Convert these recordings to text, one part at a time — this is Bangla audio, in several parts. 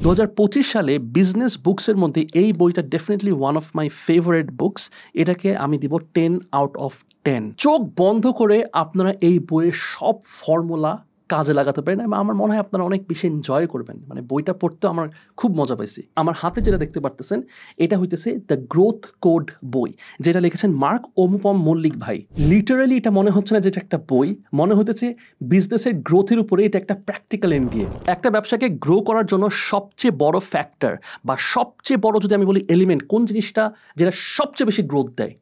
2025 সালে বিজনেস বুকসের মধ্যে এই বইটা definitely one of my favourite books. এটাকে আমি দিব 10 আউট অফ 10। চোখ বন্ধ করে আপনারা এই বইয়ের সব ফর্মুলা কাজে লাগাতে পারেন এবং আমার মনে হয় আপনারা অনেক বেশি এনজয় করবেন। মানে বইটা পড়তে আমার খুব মজা পাইছি। আমার হাতে যেটা দেখতে পারতেছেন এটা হইতেছে দ্য গ্রোথ কোড বই, যেটা লিখেছেন মার্ক অনুপম মল্লিক ভাই। লিটারালি এটা মনে হচ্ছে না যেটা একটা বই, মনে হতেছে বিজনেসের গ্রোথের উপরে এটা একটা প্র্যাকটিক্যাল এমবিএ। একটা ব্যবসাকে গ্রো করার জন্য সবচেয়ে বড় ফ্যাক্টর বা সবচেয়ে বড় যদি আমি বলি এলিমেন্ট কোন জিনিসটা যেটা সবচেয়ে বেশি গ্রোথ দেয়,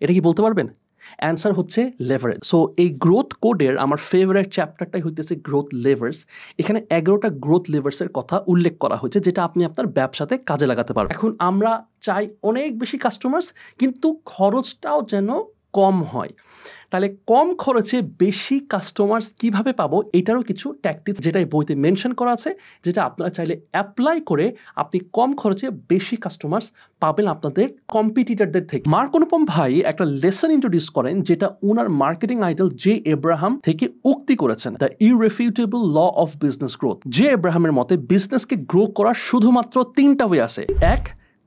এটা কি বলতে পারবেন? অ্যান্সার হচ্ছে লেভারেজ। সো এই গ্রোথ কোডের আমার ফেভারিট চ্যাপ্টারটাই হইতেছে গ্রোথ লেভার্স। এখানে 11টা গ্রোথ লেভার্সের কথা উল্লেখ করা হয়েছে যেটা আপনি আপনার ব্যবসাতে কাজে লাগাতে পারবেন। এখন আমরা চাই অনেক বেশি কাস্টমার্স, কিন্তু খরচটাও যেন কম হয়। তাহলে কম খরচে বেশি কাস্টমার্স কিভাবে পাবো এটারও কিছু ট্যাকটিক্স যেটা এই বইতে মেনশন করা আছে, যেটা আপনারা চাইলে অ্যাপ্লাই করে আপনি কম খরচে বেশি কাস্টমার্স পাবেন আপনাদের কম্পিটিটরদের থেকে। মার্ক অনুপম ভাই একটা লেসন ইন্ট্রোডিউস করেন যেটা উনার মার্কেটিং আইডল জে এব্রাহাম থেকে উক্তি করেছেন, the irrefutable law of business growth. Jay এব্রাহামের মতে বিজনেসকে গ্রো করার শুধুমাত্র 3টা ওয়ে আছে। 1,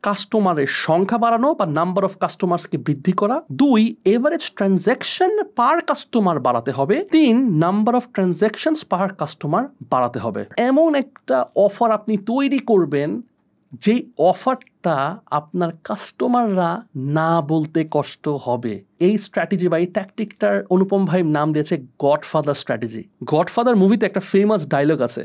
কাস্টমারের সংখ্যা বাড়ানো বা নাম্বার অফ কাস্টমার্সকে বৃদ্ধি করা। 2, এভারেজ ট্রানজ্যাকশন পার কাস্টমার বাড়াতে হবে। 3, number of transactions per customer বাড়াতে হবে। এমন একটা অফার আপনি তৈরি করবেন যে অফারটা আপনার কাস্টমাররা না বলতে কষ্ট হবে। এই স্ট্র্যাটেজি বা এই ট্যাকটিকটার অনুপম ভাই নাম দিয়েছে গডফাদার স্ট্র্যাটেজি। গডফাদার মুভিতে একটা ফেমাস ডায়লগ আছে,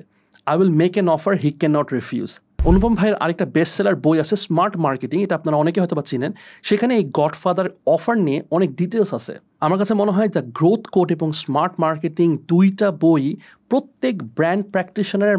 I will make an offer he can not refuse. Anupam ভাইয়ের আরেকটা বেস্ট সেলার বই আছে স্মার্ট মার্কেটিং, এটা আপনারা অনেকে হয়তো বা চিনেন। সেখানে এই গডফাদার অফার নিয়ে অনেক ডিটেলস আছে। আমার কাছে মনে হয় দ্য গ্রোথ কোড এবং স্মার্ট মার্কেটিং 2টা বই প্রত্যেক ব্র্যান্ড প্র্যাকটিশনারের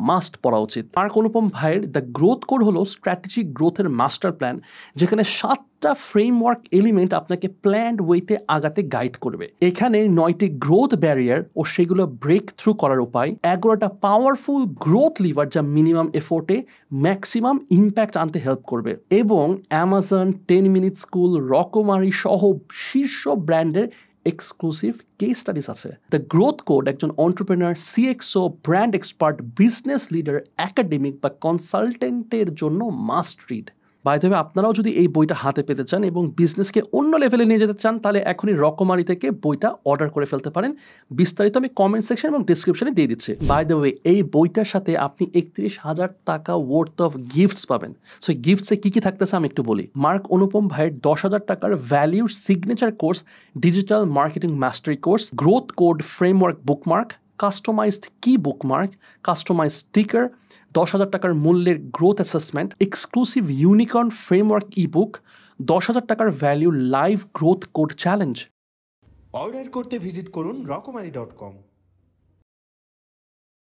মাস্ট পড়া উচিত। মার্ক অনুপম ভাইয়ের দ্য গ্রোথ কোড হলো স্ট্র্যাটেজিক গ্রোথের মাস্টার প্ল্যান, যেখানে 7টা ফ্রেমওয়ার্ক এলিমেন্ট আপনাকে প্ল্যান্ড ওয়েতে আগাতে গাইড করবে। এখানে 9টি গ্রোথ ব্যারিয়ার ও সেগুলো ব্রেক থ্রু করার উপায়, 11টা পাওয়ারফুল গ্রোথ লিভার যা মিনিমাম এফোর্টে ম্যাক্সিমাম ইম্প্যাক্ট আনতে হেল্প করবে, এবং অ্যামাজন, 10 মিনিট স্কুল, রকমারি সহ শীর্ষ ব্র্যান্ডের এক্সক্লুসিভ কেস স্টাডিজ আছে। দ্য গ্রোথ কোড একজন entrepreneur, CXO, brand expert, business leader, academic বা কনসালটেন্টের জন্য must read. By the way, আপনারাও যদি এই বইটা হাতে পেতে চান এবং বিজনেসকে অন্য লেভেলে নিয়ে যেতে চান, তাহলে এখনই রকমারি থেকে বইটা অর্ডার করে ফেলতে পারেন। বিস্তারিত আমি কমেন্ট সেকশন এবং ডিসক্রিপশনে দিয়ে দিচ্ছি। বাই দ্য ওয়ে, এই বইটার সাথে আপনি 31,000 টাকা ওয়ার্থ অফ গিফটস পাবেন। সো গিফটসে কী কী থাকতেছে আমি একটু বলি। মার্ক অনুপম ভাইয়ের 10,000 টাকার ভ্যালিউর signature course, digital marketing mastery course, growth code framework bookmark, customised কি বুকমার্ক, কাস্টমাইজড স্টিকার, 10,000 টাকার মূল্যের growth assessment, exclusive unicorn framework ebook, 10,000 টাকার value live growth code challenge. Order করতে ভিজিট করুন রকমারি.com।